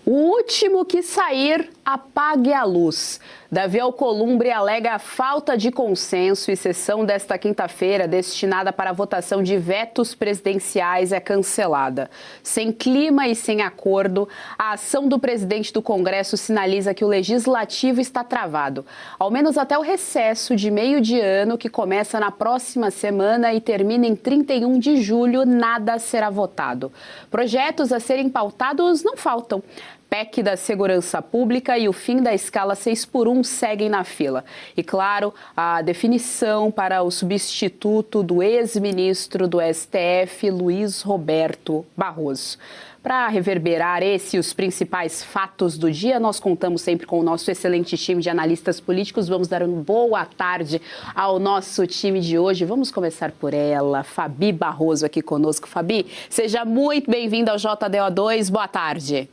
O último que sair, apague a luz. Davi Alcolumbre alega falta de consenso e sessão desta quinta-feira destinada para a votação de vetos presidenciais é cancelada. Sem clima e sem acordo, a ação do presidente do Congresso sinaliza que o legislativo está travado, ao menos até o recesso de meio de ano, que começa na próxima semana e termina em 31 de julho, nada será votado. Projetos a serem pautados não faltam. PEC da Segurança Pública e o fim da escala 6x1 seguem na fila. E, claro, a definição para o substituto do ex-ministro do STF, Luiz Roberto Barroso. Para reverberar esse e os principais fatos do dia, nós contamos sempre com o nosso excelente time de analistas políticos. Vamos dar uma boa tarde ao nosso time de hoje. Vamos começar por ela, Fabi Barroso, aqui conosco. Fabi, seja muito bem-vinda ao JDO2. Boa tarde.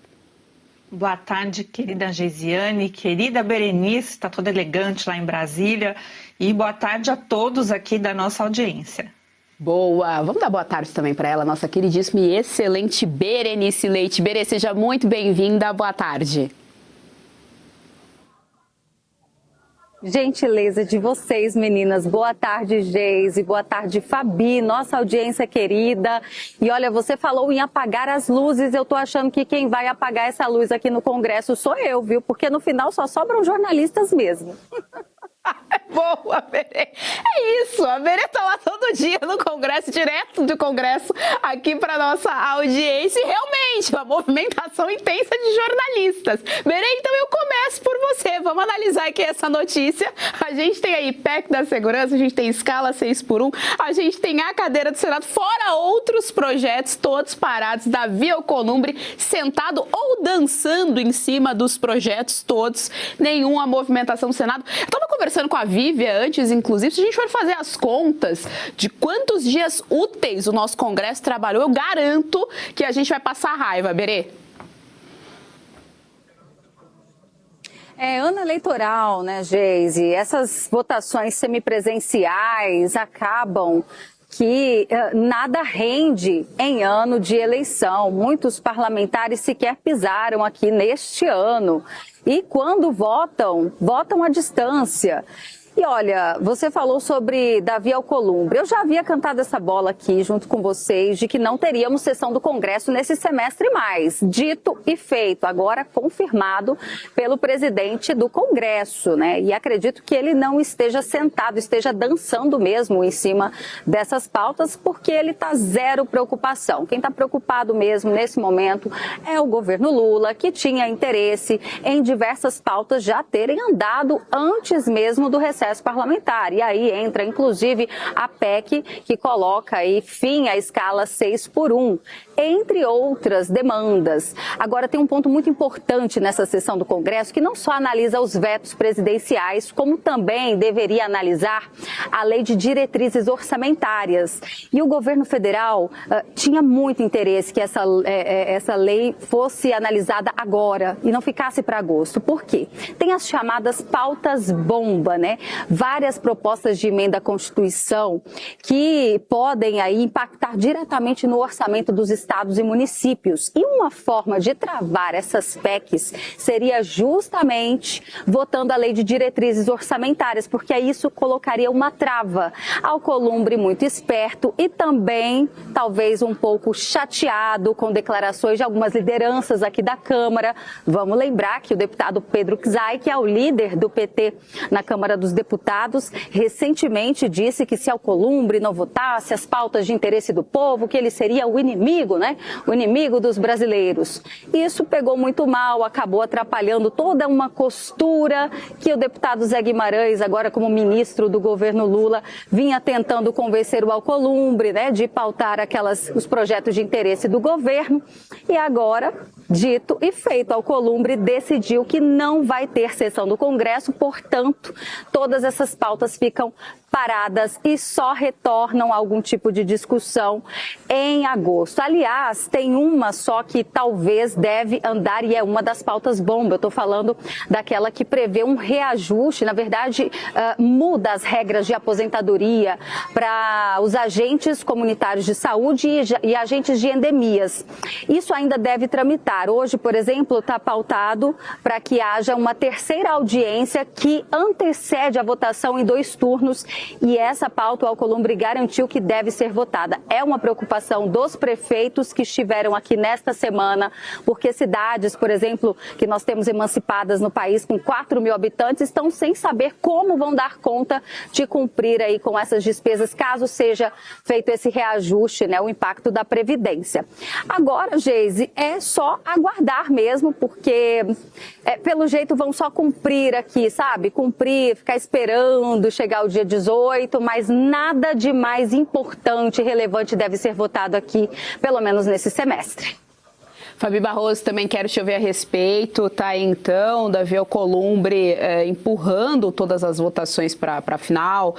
Boa tarde, querida Geisiane, querida Berenice, está toda elegante lá em Brasília. E boa tarde a todos aqui da nossa audiência. Boa! Vamos dar boa tarde também para ela, nossa queridíssima e excelente Berenice Leite. Bere, seja muito bem-vinda, boa tarde. Gentileza de vocês, meninas. Boa tarde, Geise. Boa tarde, Fabi, nossa audiência querida. E olha, você falou em apagar as luzes. Eu tô achando que quem vai apagar essa luz aqui no Congresso sou eu, viu? Porque no final só sobram jornalistas mesmo. Boa, Berê. É isso, a Berê tá lá todo dia no Congresso, direto do Congresso, aqui para nossa audiência. E realmente, uma movimentação intensa de jornalistas. Berê, então eu começo por você. Vamos analisar aqui essa notícia. A gente tem aí PEC da Segurança, a gente tem escala 6x1, a gente tem a cadeira do Senado, fora outros projetos todos parados. Davi Alcolumbre sentado ou dançando em cima dos projetos todos. Nenhuma movimentação no Senado. Eu tava conversando com a Vívia antes, inclusive, se a gente for fazer as contas de quantos dias úteis o nosso Congresso trabalhou, eu garanto que a gente vai passar raiva, Berê. É ano eleitoral, né, Geise? Essas votações semipresenciais acabam que nada rende em ano de eleição. Muitos parlamentares sequer pisaram aqui neste ano. E quando votam, votam à distância. E olha, você falou sobre Davi Alcolumbre. Eu já havia cantado essa bola aqui junto com vocês de que não teríamos sessão do Congresso nesse semestre mais. Dito e feito, agora confirmado pelo presidente do Congresso, né? E acredito que ele não esteja sentado, esteja dançando mesmo em cima dessas pautas, porque ele está zero preocupação. Quem está preocupado mesmo nesse momento é o governo Lula, que tinha interesse em diversas pautas já terem andado antes mesmo do recesso parlamentar. E aí entra, inclusive, a PEC, que coloca aí fim à escala 6x1, entre outras demandas. Agora, tem um ponto muito importante nessa sessão do Congresso, que não só analisa os vetos presidenciais, como também deveria analisar a lei de diretrizes orçamentárias. E o governo federal tinha muito interesse que essa lei fosse analisada agora e não ficasse para agosto. Por quê? Tem as chamadas pautas bomba, né? Várias propostas de emenda à Constituição que podem aí impactar diretamente no orçamento dos estados e municípios. E uma forma de travar essas PECs seria justamente votando a lei de diretrizes orçamentárias, porque aí isso colocaria uma trava. Alcolumbre muito esperto e também talvez um pouco chateado com declarações de algumas lideranças aqui da Câmara. Vamos lembrar que o deputado Pedro Czai, que é o líder do PT na Câmara dos Deputados, recentemente disse que se Alcolumbre não votasse as pautas de interesse do povo, que ele seria o inimigo, né? O inimigo dos brasileiros. Isso pegou muito mal, acabou atrapalhando toda uma costura que o deputado Zé Guimarães, agora como ministro do governo Lula, vinha tentando convencer o Alcolumbre, né, de pautar os projetos de interesse do governo. E agora, dito e feito, Alcolumbre decidiu que não vai ter sessão do Congresso, portanto, todas essas pautas ficam paradas e só retornam a algum tipo de discussão em agosto. Aliás, tem uma só que talvez deve andar e é uma das pautas bomba. Eu estou falando daquela que prevê um reajuste, na verdade, muda as regras de aposentadoria para os agentes comunitários de saúde e agentes de endemias. Isso ainda deve tramitar. Hoje, por exemplo, está pautado para que haja uma terceira audiência que antecede a votação em 2 turnos e essa pauta o Alcolumbre garantiu que deve ser votada. É uma preocupação dos prefeitos que estiveram aqui nesta semana, porque cidades, por exemplo, que nós temos emancipadas no país com 4 mil habitantes, estão sem saber como vão dar conta de cumprir aí com essas despesas, caso seja feito esse reajuste, né, o impacto da Previdência. Agora, Geise, é só aguardar mesmo, porque pelo jeito vão só cumprir aqui, sabe? Cumprir, ficar esperando chegar o dia 18, mas nada de mais importante e relevante deve ser votado aqui, pelo menos nesse semestre. Fabi Barroso, também quero te ouvir a respeito, tá? Então, Davi Alcolumbre empurrando todas as votações para a final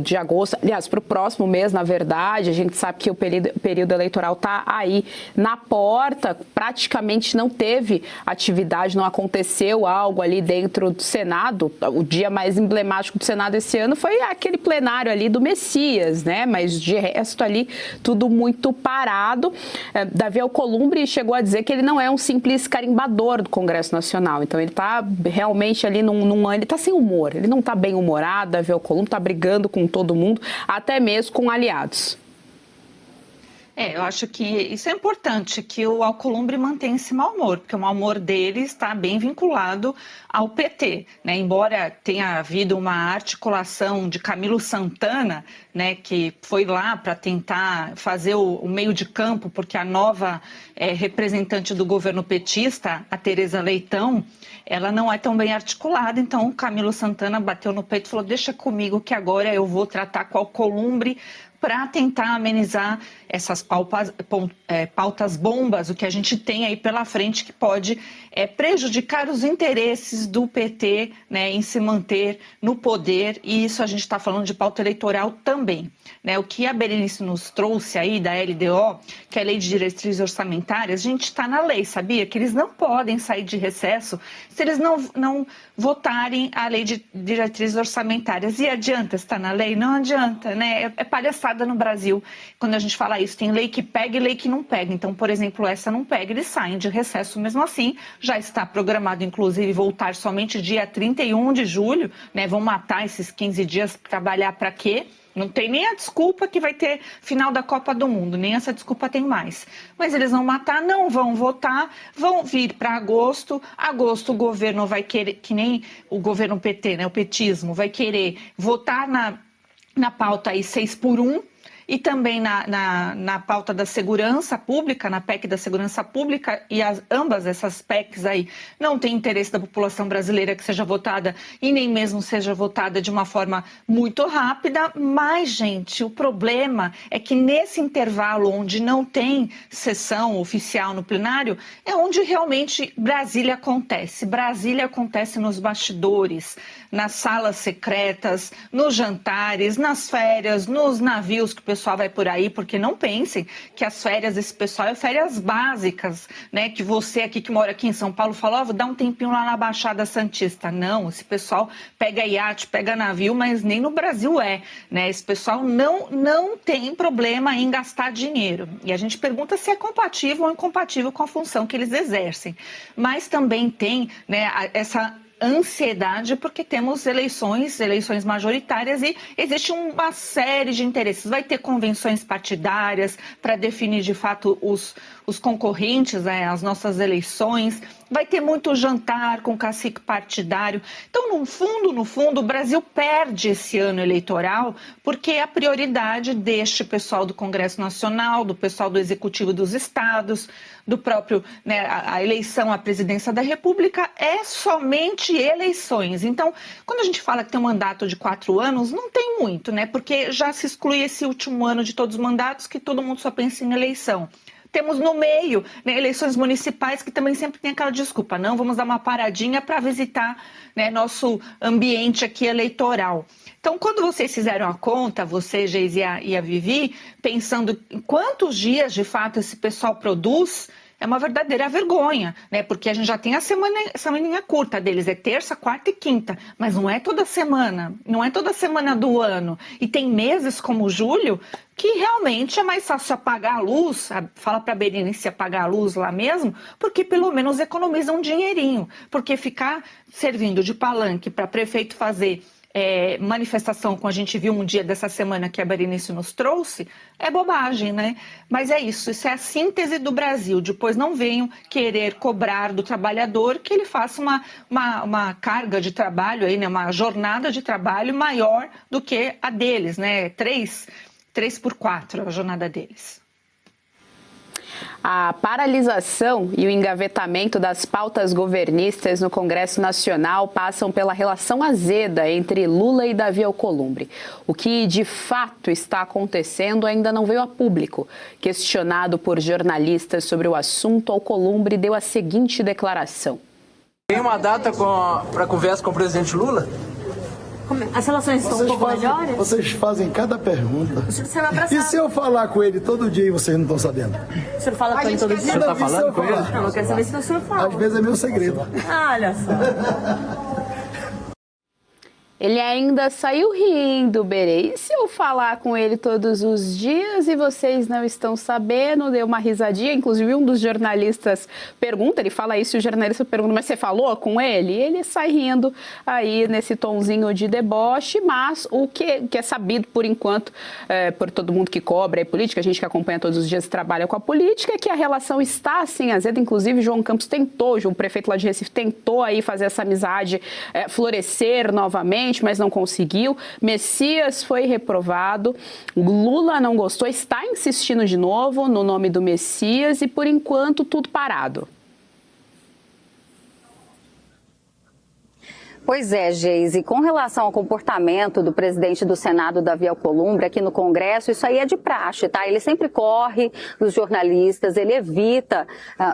de agosto, aliás, para o próximo mês, na verdade. A gente sabe que o período eleitoral está aí na porta, praticamente não teve atividade, não aconteceu algo ali dentro do Senado. O dia mais emblemático do Senado esse ano foi aquele plenário ali do Messias, né? Mas de resto ali, tudo muito parado. Davi Alcolumbre chegou a dizer que ele não é um simples carimbador do Congresso Nacional. Então ele está realmente ali ele está sem humor, ele não está bem humorado. Davi Alcolumbre está brigando com todo mundo, até mesmo com aliados. Eu acho que isso é importante, que o Alcolumbre mantenha esse mau humor, porque o mau humor dele está bem vinculado ao PT, né? Embora tenha havido uma articulação de Camilo Santana, né, que foi lá para tentar fazer o meio de campo, porque a nova representante do governo petista, a Tereza Leitão, ela não é tão bem articulada, então o Camilo Santana bateu no peito e falou: deixa comigo que agora eu vou tratar com o Alcolumbre para tentar amenizar essas pautas bombas, o que a gente tem aí pela frente que pode prejudicar os interesses do PT, né, em se manter no poder, e isso a gente está falando de pauta eleitoral também, né? O que a Berenice nos trouxe aí da LDO, que é a Lei de Diretrizes Orçamentárias, a gente está na lei, sabia? Que eles não podem sair de recesso se eles não votarem a Lei de Diretrizes Orçamentárias. E adianta estar na lei? Não adianta, né? É palhaçada no Brasil quando a gente fala isso. Tem lei que pega e lei que não pega. Então, por exemplo, essa não pega, eles saem de recesso mesmo assim. Já está programado, inclusive, voltar somente dia 31 de julho, né? Vão matar esses 15 dias, trabalhar para quê? Não tem nem a desculpa que vai ter final da Copa do Mundo, nem essa desculpa tem mais. Mas eles vão matar, não vão votar, vão vir para agosto. Agosto o governo vai querer, que nem o governo PT, né? O petismo, vai querer votar na pauta aí 6x1. E também na pauta da segurança pública, na PEC da segurança pública, e ambas essas PECs aí não tem interesse da população brasileira que seja votada e nem mesmo seja votada de uma forma muito rápida. Mas, gente, o problema é que nesse intervalo onde não tem sessão oficial no plenário, é onde realmente Brasília acontece. Brasília acontece nos bastidores, nas salas secretas, nos jantares, nas férias, nos navios que o pessoal vai por aí, porque não pensem que as férias desse pessoal é férias básicas, né? Que você aqui que mora aqui em São Paulo falou, vou dar um tempinho lá na Baixada Santista. Não, esse pessoal pega iate, pega navio, mas nem no Brasil né? Esse pessoal não tem problema em gastar dinheiro. E a gente pergunta se é compatível ou incompatível com a função que eles exercem. Mas também tem, né, essa ansiedade porque temos eleições majoritárias e existe uma série de interesses. Vai ter convenções partidárias para definir de fato os concorrentes, né, as nossas eleições. Vai ter muito jantar com cacique partidário. Então, no fundo, o Brasil perde esse ano eleitoral porque a prioridade deste pessoal do Congresso Nacional, do pessoal do Executivo dos Estados, do próprio, né, a eleição à presidência da República é somente eleições. Então, quando a gente fala que tem um mandato de 4 anos, não tem muito, né? Porque já se exclui esse último ano de todos os mandatos que todo mundo só pensa em eleição. temos no meio, né, eleições municipais que também sempre tem aquela desculpa, não, vamos dar uma paradinha para visitar, né, nosso ambiente aqui eleitoral. Então, quando vocês fizeram a conta, você, Geise e a Vivi, pensando em quantos dias, de fato, esse pessoal produz, é uma verdadeira vergonha, né? Porque a gente já tem a semaninha curta deles, é terça, quarta e quinta, mas não é toda semana, não é toda semana do ano. E tem meses como julho que realmente é mais fácil apagar a luz, fala para a Berenice apagar a luz lá mesmo, porque pelo menos economiza um dinheirinho, porque ficar servindo de palanque para prefeito fazer manifestação, como a gente viu um dia dessa semana que a Berenice nos trouxe, é bobagem, né? Mas é isso é a síntese do Brasil. Depois não venham querer cobrar do trabalhador que ele faça uma carga de trabalho, aí, né? Uma jornada de trabalho maior do que a deles, né? 3 por 4 a jornada deles. A paralisação e o engavetamento das pautas governistas no Congresso Nacional passam pela relação azeda entre Lula e Davi Alcolumbre. O que de fato está acontecendo ainda não veio a público. Questionado por jornalistas sobre o assunto, Alcolumbre deu a seguinte declaração. Tem uma data para conversa com o presidente Lula? As relações estão um pouco melhores? Vocês fazem cada pergunta. O senhor vai abraçar. E se eu falar com ele todo dia e vocês não estão sabendo? O senhor fala com ele todo dia? O senhor está falando com ele? Não, eu quero saber se o senhor fala. Às vezes é meu segredo. Olha só. Ele ainda saiu rindo, Berê. E se eu falar com ele todos os dias e vocês não estão sabendo? Deu uma risadinha. Inclusive, um dos jornalistas pergunta, ele fala isso e o jornalista pergunta, mas você falou com ele? E ele sai rindo aí nesse tonzinho de deboche, mas o que é sabido por enquanto, por todo mundo que cobra a política, a gente que acompanha todos os dias e trabalha com a política, é que a relação está assim azeda. Inclusive, João Campos tentou, o prefeito lá de Recife tentou aí fazer essa amizade florescer novamente, mas não conseguiu. Messias foi reprovado. Lula não gostou, está insistindo de novo no nome do Messias e, por enquanto, tudo parado. Pois é, Geise, com relação ao comportamento do presidente do Senado, Davi Alcolumbre, aqui no Congresso, isso aí é de praxe, tá? Ele sempre corre dos jornalistas, ele evita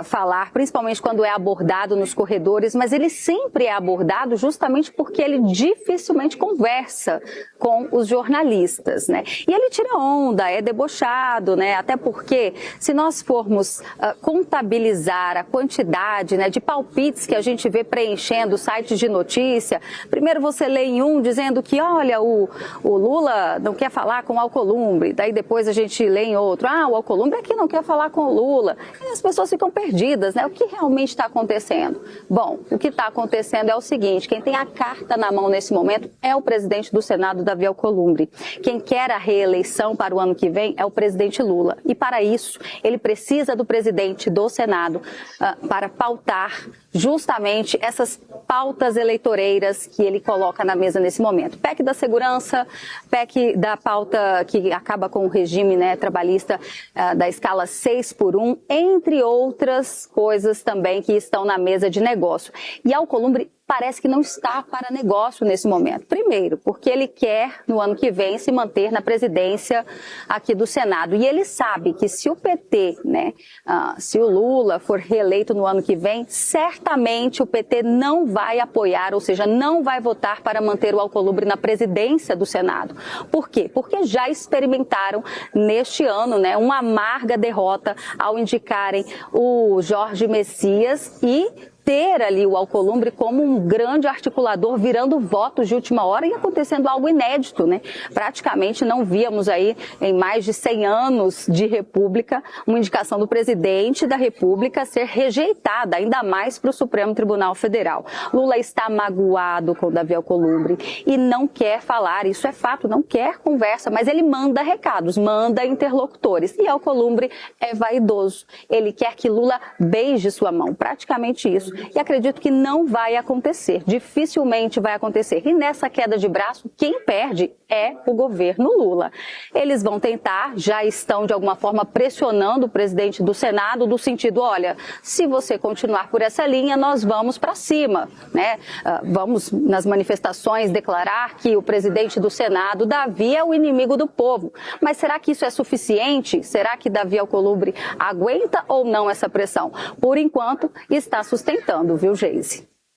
falar, principalmente quando é abordado nos corredores, mas ele sempre é abordado justamente porque ele dificilmente conversa com os jornalistas, né? E ele tira onda, é debochado, né? Até porque, se nós formos contabilizar a quantidade, né, de palpites que a gente vê preenchendo sites de notícias, primeiro você lê em um dizendo que, olha, o Lula não quer falar com o Alcolumbre, daí depois a gente lê em outro, o Alcolumbre aqui não quer falar com o Lula. E as pessoas ficam perdidas, né? O que realmente está acontecendo? Bom, o que está acontecendo é o seguinte, quem tem a carta na mão nesse momento é o presidente do Senado, Davi Alcolumbre. Quem quer a reeleição para o ano que vem é o presidente Lula. E para isso, ele precisa do presidente do Senado para pautar justamente essas pautas eleitoreiras que ele coloca na mesa nesse momento. PEC da segurança, PEC da pauta que acaba com o regime, né, trabalhista da escala 6x1, entre outras coisas também que estão na mesa de negócio. E Alcolumbre parece que não está para negócio nesse momento. Primeiro, porque ele quer, no ano que vem, se manter na presidência aqui do Senado. E ele sabe que se o PT, né, se o Lula for reeleito no ano que vem, certamente o PT não vai apoiar, ou seja, não vai votar para manter o Alcolumbre na presidência do Senado. Por quê? Porque já experimentaram neste ano, né, uma amarga derrota ao indicarem o Jorge Messias e ter ali o Alcolumbre como um grande articulador, virando votos de última hora e acontecendo algo inédito, né? Praticamente não víamos aí, em mais de 100 anos de República, uma indicação do presidente da República ser rejeitada, ainda mais para o Supremo Tribunal Federal. Lula está magoado com Davi Alcolumbre e não quer falar, isso é fato, não quer conversa, mas ele manda recados, manda interlocutores. E Alcolumbre é vaidoso, ele quer que Lula beije sua mão, praticamente isso. isso. E acredito que não vai acontecer, dificilmente vai acontecer. E nessa queda de braço, quem perde é o governo Lula. Eles vão tentar, já estão de alguma forma pressionando o presidente do Senado, do sentido, olha, se você continuar por essa linha, nós vamos para cima, né? Vamos nas manifestações declarar que o presidente do Senado, Davi, é o inimigo do povo. Mas será que isso é suficiente? Será que Davi Alcolumbre aguenta ou não essa pressão? Por enquanto, está sustentando, viu, Geise?